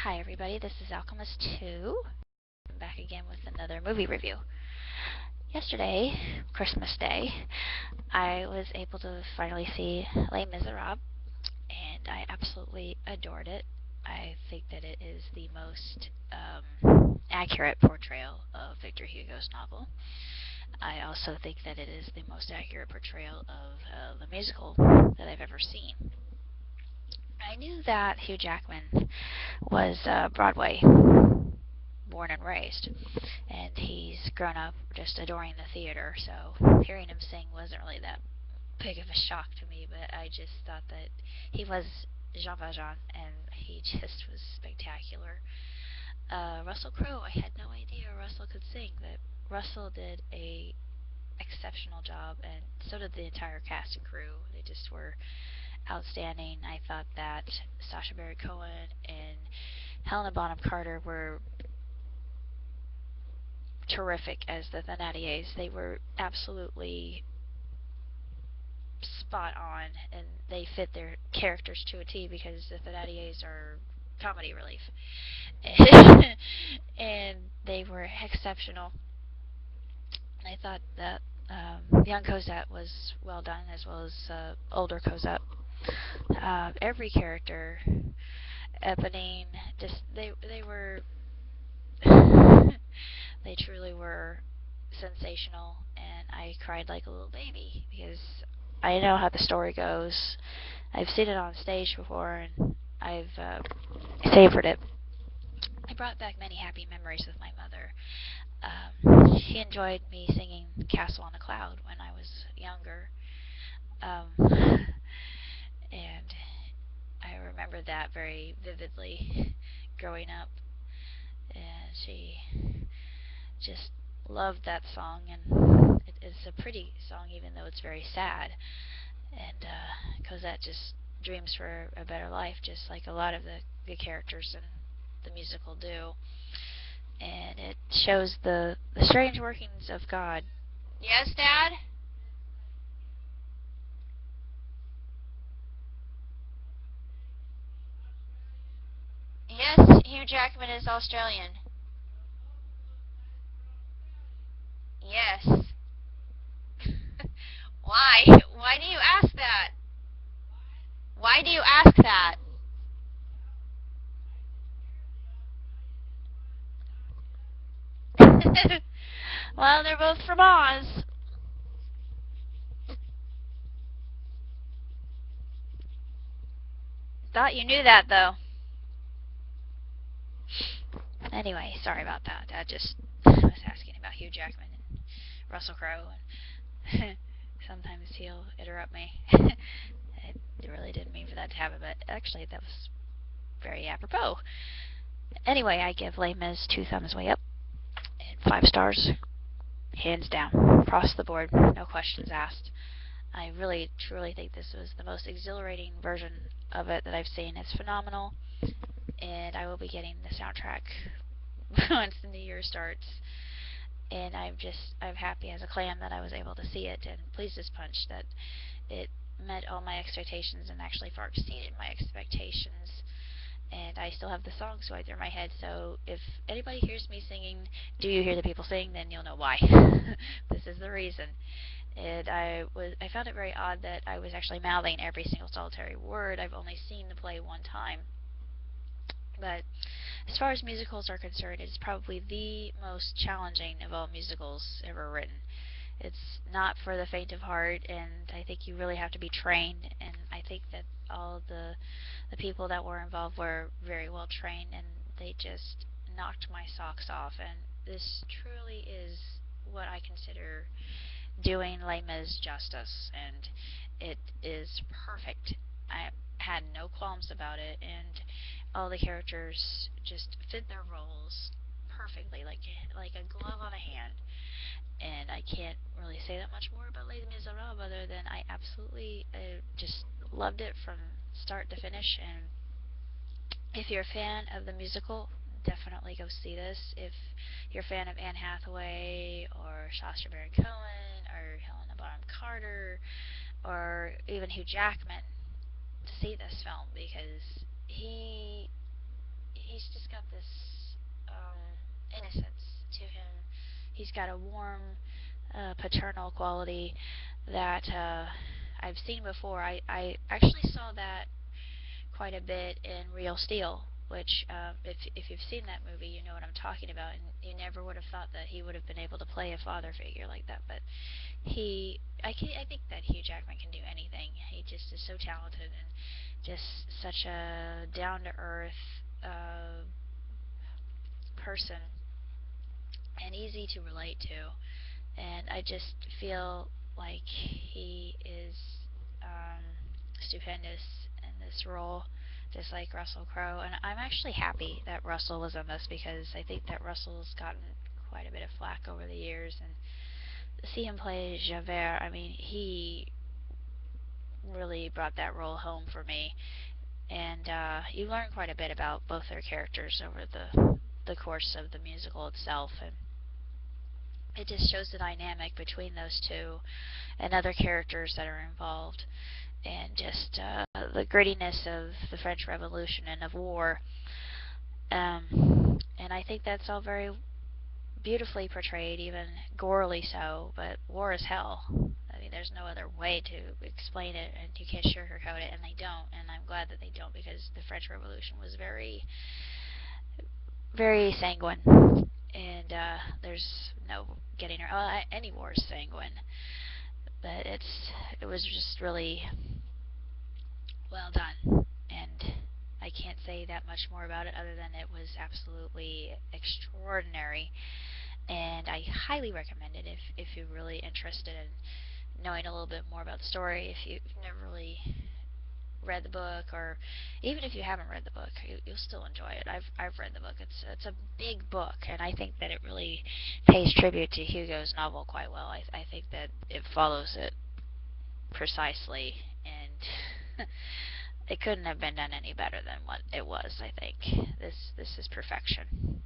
Hi everybody, this is Alchemist 2. I'm back again with another movie review. Yesterday, Christmas Day, I was able to finally see Les Miserables, and I absolutely adored it. I think that it is the most accurate portrayal of Victor Hugo's novel. I also think that it is the most accurate portrayal of the musical that I've ever seen. I knew that Hugh Jackman was Broadway born and raised, and he's grown up just adoring the theater, so hearing him sing wasn't really that big of a shock to me, but I just thought that he was Jean Valjean, and he just was spectacular. Russell Crowe, I had no idea Russell could sing, but Russell did a exceptional job, and so did the entire cast and crew. They just were outstanding. I thought that Sacha Baron Cohen and Helena Bonham Carter were terrific as the Thénardiers. They were absolutely spot on, and they fit their characters to a T because the Thénardiers are comedy relief. And they were exceptional. I thought that young Cosette was well done, as well as older Cosette. Every character, Eponine, just they were they truly were sensational, and I cried like a little baby because I know how the story goes. I've seen it on stage before, and I've savored it. It brought back many happy memories with my mother. She enjoyed me singing Castle on a Cloud when I was younger, and I remember that very vividly growing up, and she just loved that song, and it is a pretty song even though it's very sad, and Cosette just dreams for a better life, just like a lot of the characters in the musical do, and it shows the strange workings of God. Yes, Dad? Yes, Hugh Jackman is Australian. Yes. Why? Why do you ask that? Why do you ask that? Well, they're both from Oz. Thought you knew that, though. Anyway, sorry about that. I just was asking about Hugh Jackman and Russell Crowe, and sometimes he'll interrupt me. I really didn't mean for that to happen, but actually that was very apropos. Anyway, I give Les Mis 2 thumbs way up and 5 stars, hands down, across the board, no questions asked. I really, truly think this was the most exhilarating version of it that I've seen. It's phenomenal, and I will be getting the soundtrack once the new year starts. And I'm happy as a clam that I was able to see it, and pleased as punch that it met all my expectations and actually far exceeded my expectations. And I still have the songs going through my head, so if anybody hears me singing, do you hear the people sing, then you'll know why. This is the reason. And I found it very odd that I was actually mouthing every single solitary word. I've only seen the play one time. But as far as musicals are concerned, it's probably the most challenging of all musicals ever written. It's not for the faint of heart, and I think you really have to be trained, and I think that all the people that were involved were very well trained, and they just knocked my socks off, and this truly is what I consider doing Les Mis justice, and it is perfect. I had no qualms about it, and all the characters just fit their roles perfectly, like a glove on a hand. And I can't really say that much more about Les Miserables other than I absolutely just loved it from start to finish. And if you're a fan of the musical, definitely go see this. If you're a fan of Anne Hathaway or Sacha Baron Cohen or Helena Bonham Carter or even Hugh Jackman, to see this film because he he's just got this innocence to him. He's got a warm, paternal quality that I've seen before. I actually saw that quite a bit in Real Steel, which, if you've seen that movie, you know what I'm talking about, and you never would have thought that he would have been able to play a father figure like that. But I think that Hugh Jackman can do anything. He just is so talented and just such a down to earth person and easy to relate to. And I just feel like he is um, stupendous in this role, just like Russell Crowe. And I'm actually happy that Russell was in this because I think that Russell's gotten quite a bit of flack over the years. And to see him play Javert, I mean, he really brought that role home for me. And you learn quite a bit about both their characters over the course of the musical itself, and it just shows the dynamic between those two and other characters that are involved, and just the grittiness of the French Revolution and of war. And I think that's all very beautifully portrayed, even gorily so, but war is hell. I mean, there's no other way to explain it, and you can't sugarcoat it, and they don't, and I'm glad that they don't, because the French Revolution was very, very sanguine, and there's no getting around. Well, any war is sanguine, but it was just really well done, and I can't say that much more about it other than it was absolutely extraordinary, and I highly recommend it if you're really interested in knowing a little bit more about the story. If you've never really read the book, or even if you haven't read the book, you'll still enjoy it. I've read the book. It's a big book, and I think that it really pays tribute to Hugo's novel quite well. I think that it follows it precisely, and it couldn't have been done any better than what it was. I think this is perfection.